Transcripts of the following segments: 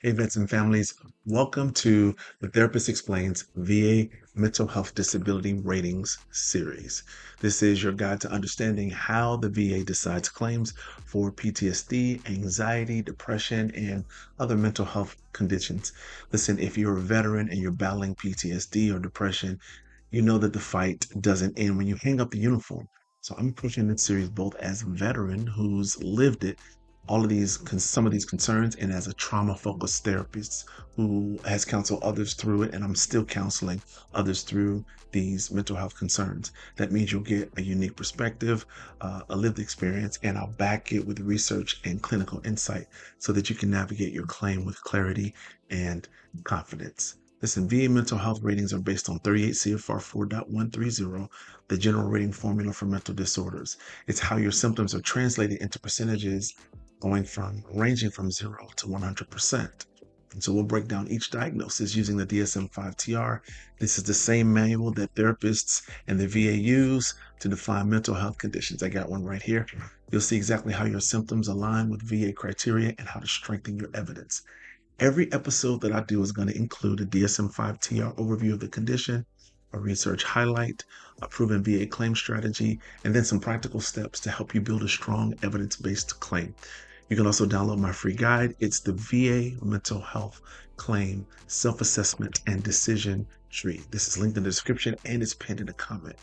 Hey, vets and families, welcome to the Therapist Explains VA Mental Health Disability Ratings series. This is your guide to understanding how the VA decides claims for PTSD, anxiety, depression, and other mental health conditions. Listen, if you're a veteran and you're battling PTSD or depression, you know that the fight doesn't end when you hang up the uniform. So I'm approaching this series both as a veteran who's lived it, all of these, some of these concerns, and as a trauma-focused therapist who has counseled others through it, and I'm still counseling others through these mental health concerns. That means you'll get a unique perspective, a lived experience, and I'll back it with research and clinical insight so that you can navigate your claim with clarity and confidence. Listen, VA mental health ratings are based on 38 CFR 4.130, the general rating formula for mental disorders. It's how your symptoms are translated into percentages ranging from 0 to 100%. And so we'll break down each diagnosis using the DSM-5 TR. This is the same manual that therapists and the VA use to define mental health conditions. I got one right here. You'll see exactly how your symptoms align with VA criteria and how to strengthen your evidence. Every episode that I do is going to include a DSM-5 TR overview of the condition, a research highlight, a proven VA claim strategy, and then some practical steps to help you build a strong evidence-based claim. You can also download my free guide. It's the VA Mental Health Claim Self-Assessment and Decision Tree. This is linked in the description and it's pinned in a comment.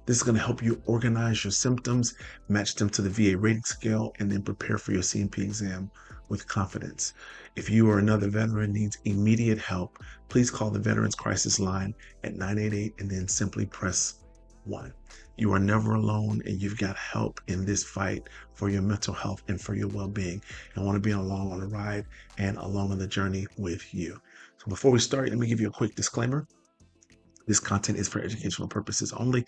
This is going to help you organize your symptoms, match them to the VA rating scale, and then prepare for your C&P exam with confidence. If you or another veteran needs immediate help, please call the Veterans Crisis Line at 988 and then simply press 1. You are never alone, and you've got help in this fight for your mental health and for your well-being. I want to be along on the ride and along on the journey with you. So before we start, let me give you a quick disclaimer. This content is for educational purposes only.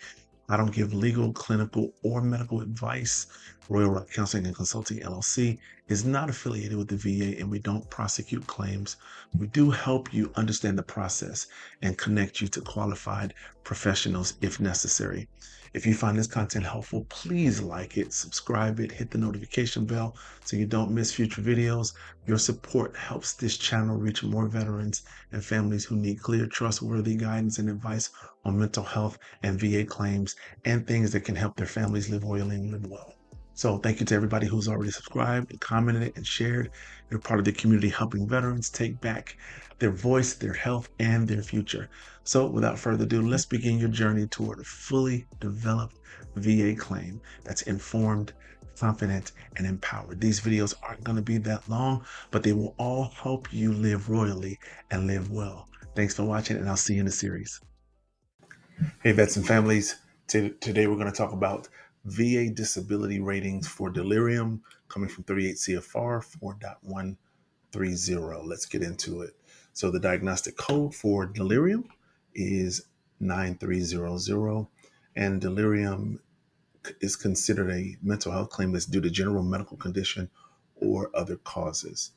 I don't give legal, clinical, or medical advice. Royal Rock Counseling and Consulting LLC is not affiliated with the VA, and we don't prosecute claims. We do help you understand the process and connect you to qualified professionals if necessary. If you find this content helpful, please like it, subscribe it, hit the notification bell so you don't miss future videos. Your support helps this channel reach more veterans and families who need clear, trustworthy guidance and advice on mental health and VA claims and things that can help their families live well and live well. So thank you to everybody who's already subscribed and commented and shared. You're part of the community helping veterans take back their voice, their health, and their future. So without further ado, let's begin your journey toward a fully developed VA claim that's informed, confident, and empowered. These videos aren't going to be that long, but they will all help you live royally and live well. Thanks for watching, and I'll see you in the series. Hey, vets and families. Today we're going to talk about VA disability ratings for delirium coming from 38 CFR 4.130. Let's get into it. So the diagnostic code for delirium is 9300, and delirium is considered a mental health claim that's due to general medical condition or other causes.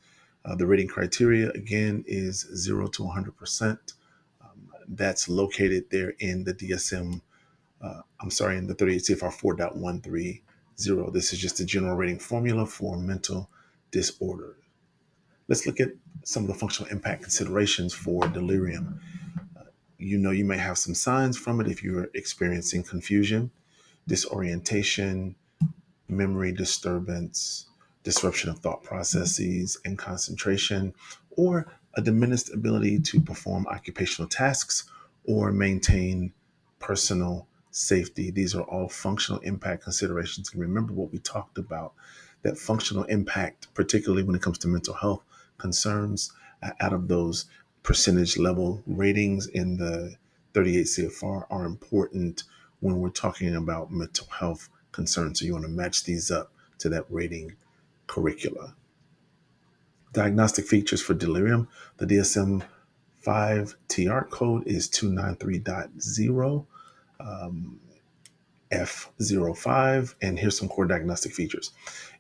The rating criteria, again, is 0 to 100%. That's located there in the in the 38 CFR 4.130. This is just a general rating formula for mental disorder. Let's look at some of the functional impact considerations for delirium. You may have some signs from it if you're experiencing confusion, disorientation, memory disturbance, disruption of thought processes and concentration, or a diminished ability to perform occupational tasks or maintain personal safety. These are all functional impact considerations. And remember what we talked about, that functional impact, particularly when it comes to mental health concerns, out of those percentage level ratings in the 38 CFR are important when we're talking about mental health concerns. So you want to match these up to that rating curricula. Diagnostic features for delirium. The DSM-5 TR code is 293.0 F05. And here's some core diagnostic features.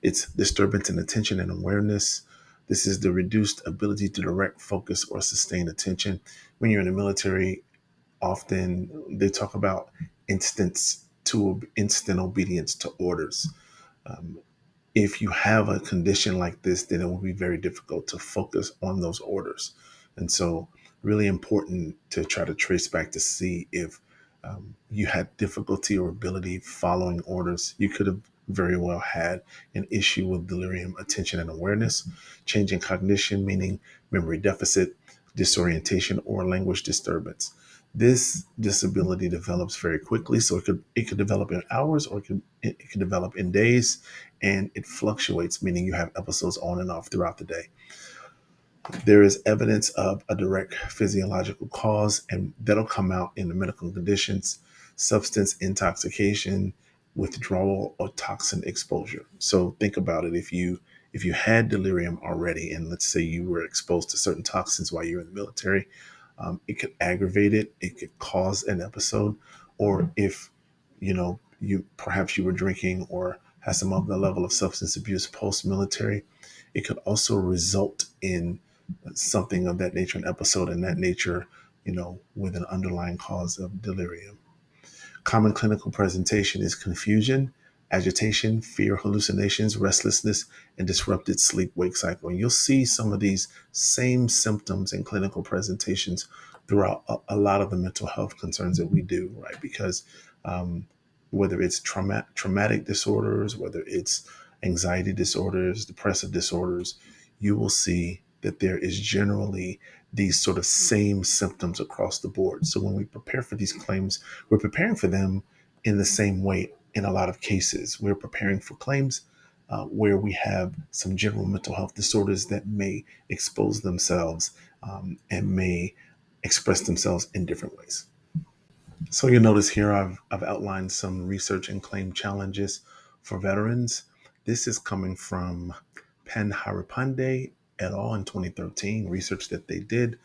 It's disturbance in attention and awareness. This is the reduced ability to direct, focus, or sustain attention. When you're in the military, often they talk about instant obedience to orders. if you have a condition like this, then it will be very difficult to focus on those orders. And so, really important to try to trace back to see if you had difficulty or ability following orders. You could have very well had an issue with delirium, attention, and awareness, change in cognition, meaning memory deficit, disorientation, or language disturbance. This disability develops very quickly, so it could develop in hours, or it could develop in days, and it fluctuates, meaning you have episodes on and off throughout the day. There is evidence of a direct physiological cause, and that'll come out in the medical conditions: substance intoxication, withdrawal, or toxin exposure. So think about it. If you had delirium already, and let's say you were exposed to certain toxins while you're in the military, it could aggravate it. It could cause an episode. Or if you were drinking or had some other level of substance abuse post military, it could also result in something of that nature, an episode in that nature, with an underlying cause of delirium. Common clinical presentation is confusion, agitation, fear, hallucinations, restlessness, and disrupted sleep wake cycle. And you'll see some of these same symptoms and clinical presentations throughout a lot of the mental health concerns that we do, right? Because whether it's traumatic disorders, whether it's anxiety disorders, depressive disorders, you will see that there is generally these sort of same symptoms across the board. So when we prepare for these claims, we're preparing for them in the same way in a lot of cases. We're preparing for claims where we have some general mental health disorders that may expose themselves and may express themselves in different ways. So you'll notice here I've outlined some research and claim challenges for veterans. This is coming from Penn Haripande et al. In 2013, research that they did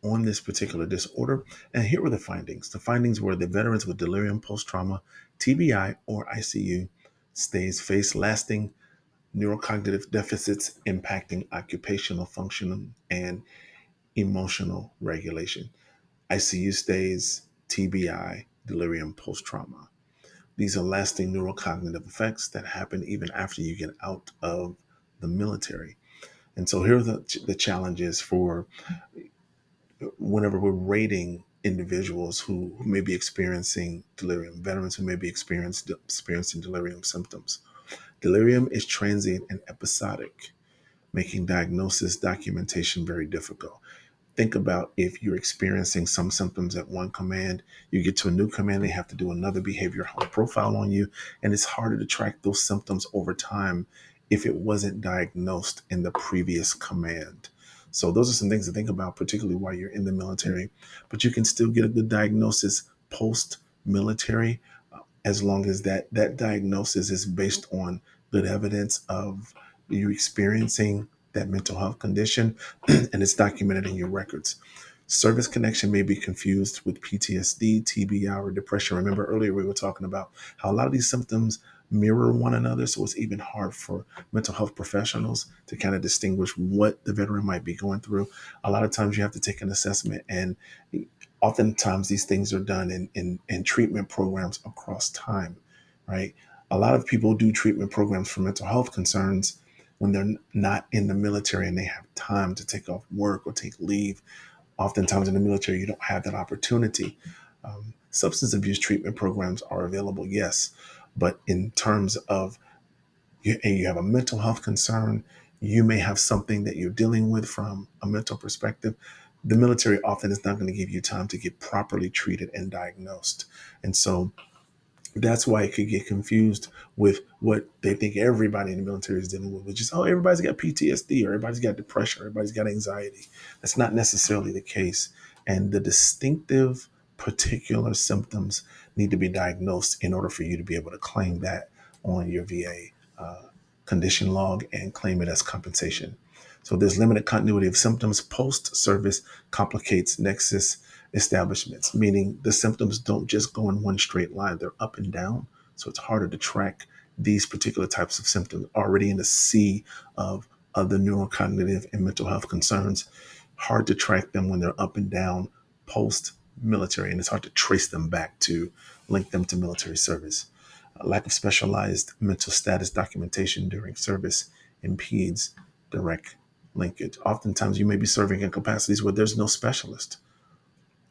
on this particular disorder. And here were the findings. The findings were that veterans with delirium post-trauma, TBI, or ICU stays face lasting neurocognitive deficits impacting occupational function and emotional regulation. ICU stays, TBI, delirium post trauma. These are lasting neurocognitive effects that happen even after you get out of the military. And so here are the challenges for whenever we're rating individuals who may be experiencing delirium, veterans who may be experiencing delirium symptoms. Delirium is transient and episodic, making diagnosis documentation very difficult. Think about if you're experiencing some symptoms at one command, you get to a new command, they have to do another behavioral health profile on you, and it's harder to track those symptoms over time if it wasn't diagnosed in the previous command. So those are some things to think about, particularly while you're in the military, but you can still get a good diagnosis post military as long as that diagnosis is based on good evidence of you experiencing that mental health condition and it's documented in your records. Service connection may be confused with PTSD, TBI, or depression. Remember earlier we were talking about how a lot of these symptoms mirror one another, so it's even hard for mental health professionals to kind of distinguish what the veteran might be going through. A lot of times you have to take an assessment, and oftentimes these things are done in treatment programs across time, right? A lot of people do treatment programs for mental health concerns when they're not in the military and they have time to take off work or take leave. Oftentimes in the military, you don't have that opportunity. Substance abuse treatment programs are available, yes, but in terms of you have a mental health concern, you may have something that you're dealing with from a mental perspective. The military often is not going to give you time to get properly treated and diagnosed. And so that's why it could get confused with what they think everybody in the military is dealing with, which is, oh, everybody's got PTSD, or everybody's got depression, or everybody's got anxiety. That's not necessarily the case. And the distinctive particular symptoms need to be diagnosed in order for you to be able to claim that on your VA condition log and claim it as compensation. So there's limited continuity of symptoms. Post-service complicates nexus establishments, meaning the symptoms don't just go in one straight line, they're up and down. So it's harder to track these particular types of symptoms already in the sea of other neurocognitive and mental health concerns. Hard to track them when they're up and down post military, and it's hard to trace them back to link them to military service. A lack of specialized mental status documentation during service impedes direct linkage. Oftentimes, you may be serving in capacities where there's no specialist.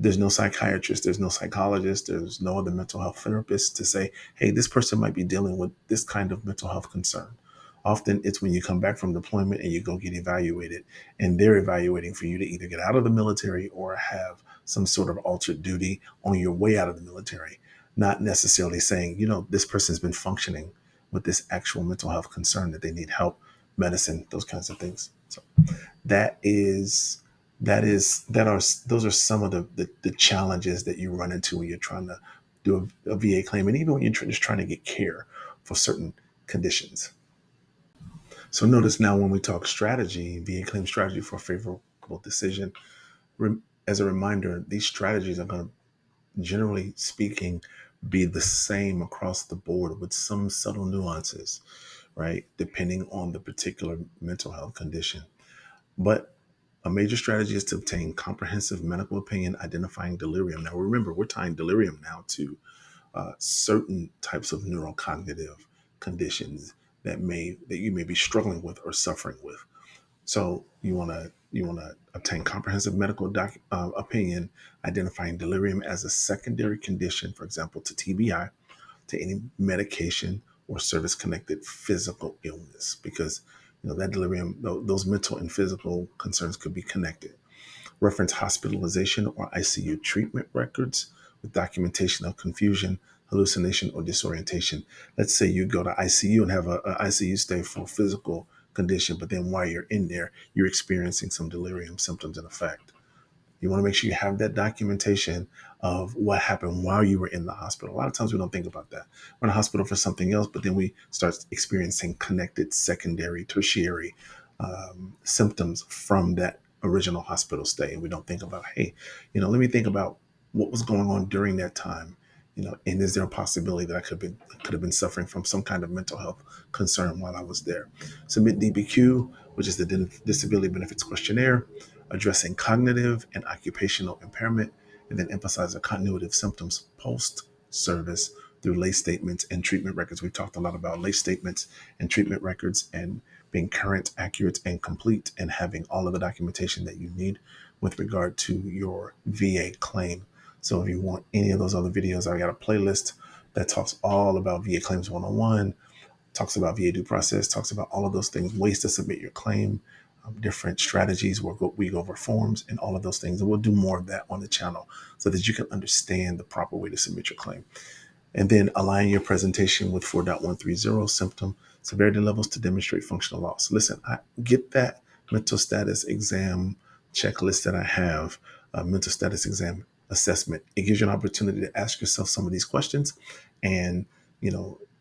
There's no psychiatrist, there's no psychologist, there's no other mental health therapist to say, hey, this person might be dealing with this kind of mental health concern. Often it's when you come back from deployment and you go get evaluated, and they're evaluating for you to either get out of the military or have some sort of altered duty on your way out of the military, not necessarily saying, this person's been functioning with this actual mental health concern that they need help, medicine, those kinds of things. So that is that are those are some of the challenges that you run into when you're trying to do a VA claim, and even when you're just trying to get care for certain conditions. So notice now when we talk strategy, VA claim strategy for a favorable decision, as a reminder, these strategies are going to, generally speaking, be the same across the board with some subtle nuances, right? Depending on the particular mental health condition. But a major strategy is to obtain comprehensive medical opinion identifying delirium. Now, remember, we're tying delirium now to certain types of neurocognitive conditions that you may be struggling with or suffering with. So you want to obtain comprehensive medical opinion identifying delirium as a secondary condition, for example, to TBI, to any medication or service-connected physical illness, because that delirium, those mental and physical concerns could be connected. Reference hospitalization or ICU treatment records with documentation of confusion, hallucination, or disorientation. Let's say you go to ICU and have a ICU stay for physical condition, but then while you're in there, you're experiencing some delirium symptoms in effect. You want to make sure you have that documentation of what happened while you were in the hospital. A lot of times we don't think about that. We're in the hospital for something else, but then we start experiencing connected secondary, tertiary symptoms from that original hospital stay. And we don't think about, hey, let me think about what was going on during that time. And is there a possibility that I could have been suffering from some kind of mental health concern while I was there? Submit DBQ, which is the Disability Benefits Questionnaire, addressing cognitive and occupational impairment, and then emphasize the continuity of symptoms post-service through lay statements and treatment records. We've talked a lot about lay statements and treatment records and being current, accurate, and complete, and having all of the documentation that you need with regard to your VA claim. So if you want any of those other videos, I got a playlist that talks all about VA Claims 101, talks about VA due process, talks about all of those things, ways to submit your claim, different strategies where we go over forms and all of those things. And we'll do more of that on the channel so that you can understand the proper way to submit your claim. And then align your presentation with 4.130 symptom severity levels to demonstrate functional loss. Listen, I get that mental status exam checklist that I have, mental status exam assessment. It gives you an opportunity to ask yourself some of these questions and,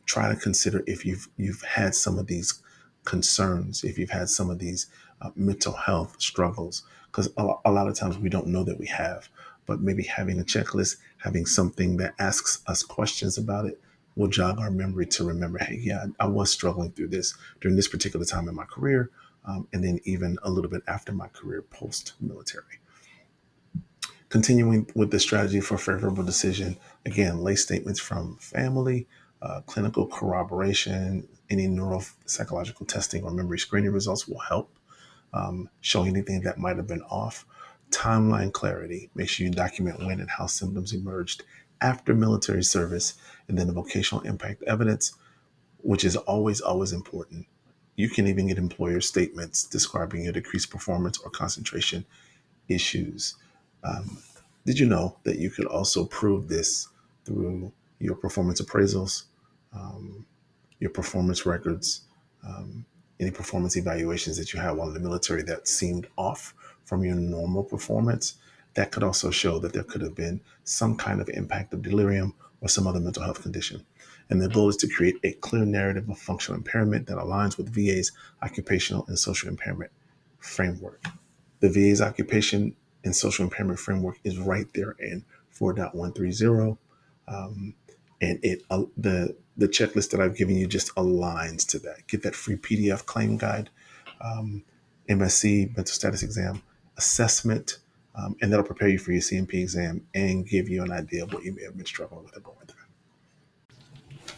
try to consider if you've had some of these concerns, if you've had some of these mental health struggles, because a lot of times we don't know that we have, but maybe having a checklist, having something that asks us questions about it will jog our memory to remember, hey, yeah, I was struggling through this during this particular time in my career, and then even a little bit after my career post-military. Continuing with the strategy for favorable decision, again, lay statements from family, clinical corroboration, any neuropsychological testing or memory screening results will help. Show anything that might have been off. Timeline clarity. Make sure you document when and how symptoms emerged after military service, and then the vocational impact evidence, which is always, always important. You can even get employer statements describing your decreased performance or concentration issues. Um, did you know that you could also prove this through your performance appraisals, um, your performance records, um, any performance evaluations that you had while in the military that seemed off from your normal performance? That could also show that there could have been some kind of impact of delirium or some other mental health condition. And the goal is to create a clear narrative of functional impairment that aligns with VA's occupational and social impairment framework. The VA's occupation and social impairment framework is right there in 4.130. Um, and the checklist that I've given you just aligns to that. Get that free PDF claim guide, MSC, mental status exam, assessment, and that'll prepare you for your CMP exam and give you an idea of what you may have been struggling with or going through.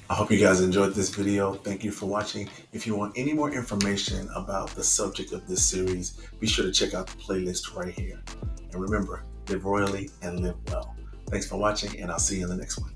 I hope you guys enjoyed this video. Thank you for watching. If you want any more information about the subject of this series, be sure to check out the playlist right here. And remember, live royally and live well. Thanks for watching, and I'll see you in the next one.